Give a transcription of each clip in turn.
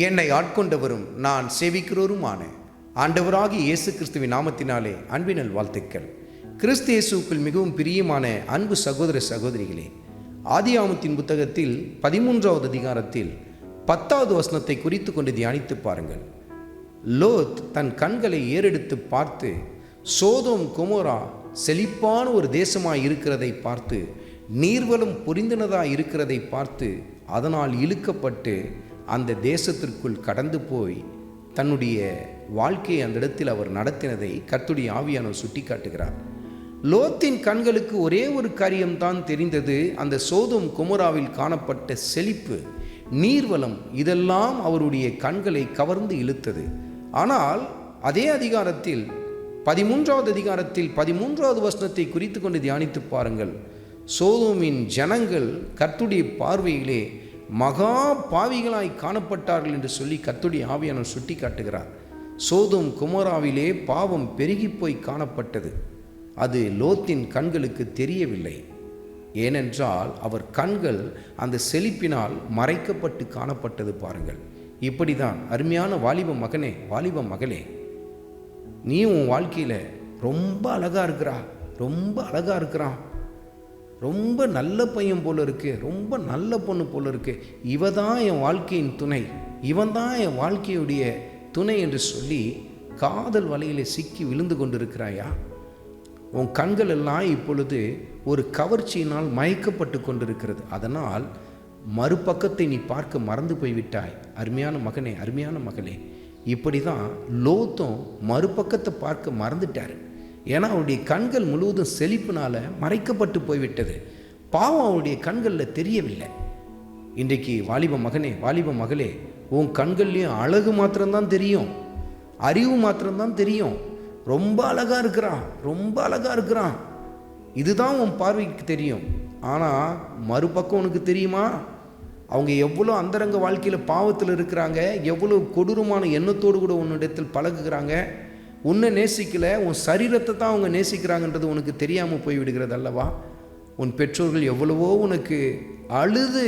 என்னை ஆட்கொண்டவரும் நான் சேவிக்கிறவருமான ஆண்டவராகிய இயேசு கிறிஸ்துவின் நாமத்தினாலே அன்பினல் வாழ்த்துக்கள். கிறிஸ்து இயேசுவுக்குள் மிகவும் பிரியமான அன்பு சகோதர சகோதரிகளே, ஆதியாகமத்தின் புத்தகத்தில் 13வது அதிகாரத்தில் 10வது வசனத்தை குறித்து கொண்டு தியானித்து பாருங்கள். லோத் தன் கண்களை ஏறெடுத்து பார்த்து சோதோம் கொமோரா செழிப்பான ஒரு தேசமாய் இருக்கிறதை பார்த்து, நீர்வளம் பொரிந்தனதாய் இருக்கிறதை பார்த்து, அதனால் இழுக்கப்பட்டு அந்த தேசத்திற்குள் கடந்து போய் தன்னுடைய வாழ்க்கையை அந்த இடத்தில் அவர் நடத்தினதை கர்த்தருடைய ஆவியானவர் சுட்டி காட்டுகிறார். லோத்தின் கண்களுக்கு ஒரே ஒரு காரியம்தான் தெரிந்தது. அந்த சோதோம் கொமோராவில் காணப்பட்ட செழிப்பு, நீர்வளம், இதெல்லாம் அவருடைய கண்களை கவர்ந்து இழுத்தது. ஆனால் அதே அதிகாரத்தில் 13வது அதிகாரத்தில் 13வது வசனத்தை குறித்து கொண்டு தியானித்து பாருங்கள். சோதோமின் ஜனங்கள் கர்த்தருடைய பார்வையிலே மகா பாவிகளாய் காணப்பட்டார்கள் என்று சொல்லி கர்த்தருடைய ஆவியானவர் சுட்டி காட்டுகிறார். சோதோம் கொமோராவிலே பாவம் பெருகி போய் காணப்பட்டது. அது லோத்தின் கண்களுக்கு தெரியவில்லை. ஏனென்றால் அவர் கண்கள் அந்த செழிப்பினால் மறைக்கப்பட்டு காணப்பட்டது. பாருங்கள், இப்படிதான் அருமையான வாலிப மகனே, வாலிப மகளே, நீ உன் வாழ்க்கையில் ரொம்ப அழகாக இருக்கிறா, ரொம்ப அழகாக இருக்கிறான், ரொம்ப நல்ல பையன் போல இருக்கு, ரொம்ப நல்ல பொண்ணு போல இருக்கு, இவ தான் என் வாழ்க்கையின் துணை, இவன் தான் என் வாழ்க்கையுடைய துணை என்று சொல்லி காதல் வலையில் சிக்கி விழுந்து கொண்டிருக்கிறாயா? உன் கண்கள் எல்லாம் இப்பொழுது ஒரு கவர்ச்சியினால் மயக்கப்பட்டு கொண்டிருக்கிறது. அதனால் மறுபக்கத்தை நீ பார்க்க மறந்து போய்விட்டாய். அருமையான மகனே, அருமையான மகளே, இப்படி தான் லோத்தும் மறுபக்கத்தை பார்க்க மறந்துட்டார். ஏன்னா அவருடைய கண்கள் முழுவதும் செழிப்பினால் மறைக்கப்பட்டு போய்விட்டது. பாவம் அவருடைய கண்களில் தெரியவில்லை. இன்றைக்கு வாலிப மகனே, வாலிப மகளே, உன் கண்கள்லேயும் அழகு மாத்திரம்தான் தெரியும், அறிவு மாத்திரம்தான் தெரியும். ரொம்ப அழகாக இருக்கிறான், ரொம்ப அழகாக இருக்கிறான், இதுதான் உன் பார்வைக்கு தெரியும். ஆனால் மறுபக்கம் உனக்கு தெரியுமா? அவங்க எவ்வளோ அந்தரங்க வாழ்க்கையில் பாவத்தில் இருக்கிறாங்க, எவ்வளோ கொடூரமான எண்ணத்தோடு கூட உன்னிடத்தில் பழகுகிறாங்க. உன்னை நேசிக்கலை, உன் சரீரத்தை தான் அவங்க நேசிக்கிறாங்கன்றது உனக்கு தெரியாமல் போய்விடுகிறது அல்லவா? உன் பெற்றோர்கள் எவ்வளவோ உனக்கு அழுது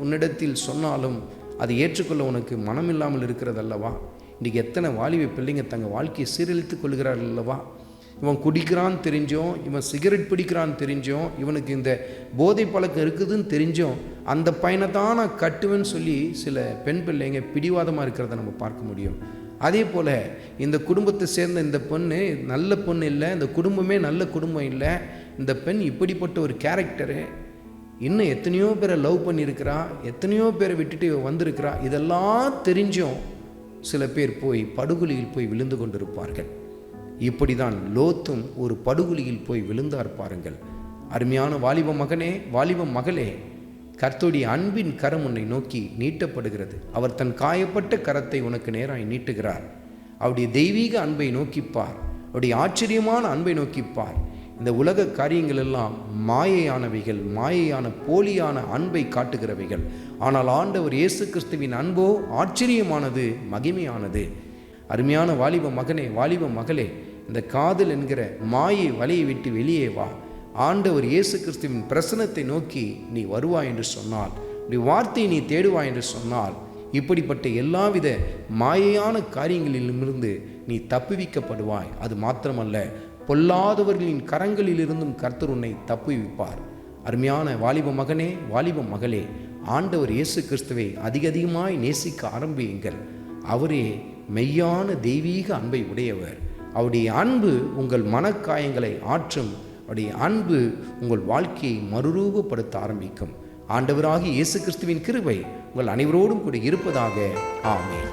உன்னிடத்தில் சொன்னாலும் அதை ஏற்றுக்கொள்ள உனக்கு மனம் இல்லாமல் இருக்கிறது அல்லவா? இன்றைக்கி எத்தனை வாலிப பிள்ளைங்க தங்கள் வாழ்க்கையை சீரழித்து கொள்கிறார்கள் அல்லவா? இவன் குடிக்கிறான்னு தெரிஞ்சோம், இவன் சிகரெட் பிடிக்கிறான்னு தெரிஞ்சோம், இவனுக்கு இந்த போதை பழக்கம் இருக்குதுன்னு தெரிஞ்சோம், அந்த பையனை தான் நான் கட்டுவேன்னு சொல்லி சில பெண் பிள்ளைங்க பிடிவாதமாக இருக்கிறத நம்ம பார்க்க முடியும். அதே போல் இந்த குடும்பத்தை சேர்ந்த இந்த பொண்ணு நல்ல பொண்ணு இல்லை, இந்த குடும்பமே நல்ல குடும்பம் இல்லை, இந்த பெண் இப்படிப்பட்ட ஒரு கேரக்டரு, இன்னும் எத்தனையோ பேரை லவ் பண்ணியிருக்கிறா, எத்தனையோ பேரை விட்டுட்டு வந்திருக்கிறா, இதெல்லாம் தெரிஞ்சும் சில பேர் போய் படுகொலியில் போய் விழுந்து கொண்டிருப்பார்கள். இப்படி தான் லோத்தும் ஒரு படுகொலியில் போய் விழுந்தார். பாருங்கள், அருமையான வாலிப மகனே, வாலிப மகளே, கர்த்தருடைய அன்பின் கரம் உன்னை நோக்கி நீட்டப்படுகிறது. அவர் தன் காயப்பட்ட கரத்தை உனக்கு நேராய் நீட்டுகிறார். அவருடைய தெய்வீக அன்பை நோக்கிப்பார், அவருடைய ஆச்சரியமான அன்பை நோக்கிப்பார். இந்த உலக காரியங்கள் எல்லாம் மாயையானவைகள், மாயையான போலியான அன்பை காட்டுகிறவைகள். ஆனால் ஆண்டவர் இயேசு கிறிஸ்துவின் அன்போ ஆச்சரியமானது, மகிமையானது. அருமையான வாலிப மகனே, வாலிப மகளே, இந்த காதல் என்கிற மாயை வலையை விட்டு வெளியே வா. ஆண்டவர் இயேசு கிறிஸ்துவின் பிரசன்னத்தை நோக்கி நீ வருவாய் என்று சொன்னால், நீ வார்த்தையை நீ தேடுவாய் என்று சொன்னால், இப்படிப்பட்ட எல்லாவித மாயையான காரியங்களிலிருந்து நீ தப்புவிக்கப்படுவாய். அது மாத்திரமல்ல, பொல்லாதவர்களின் கரங்களிலிருந்தும் கர்த்தர் உன்னை தப்புவிப்பார். அருமையான வாலிப மகனே, வாலிப மகளே, ஆண்டவர் இயேசு கிறிஸ்துவை அதிகமாய் நேசிக்க ஆரம்பியுங்கள். அவரே மெய்யான தெய்வீக அன்பை உடையவர். அவருடைய அன்பு உங்கள் மனக்காயங்களை ஆற்றும். அவருடைய அன்பு உங்கள் வாழ்க்கையை மறுரூபப்படுத்த ஆரம்பிக்கும். ஆண்டவராகிய இயேசு கிறிஸ்துவின் கிருபை உங்கள் அனைவரோடும் கூட இருப்பதாக. ஆமென்.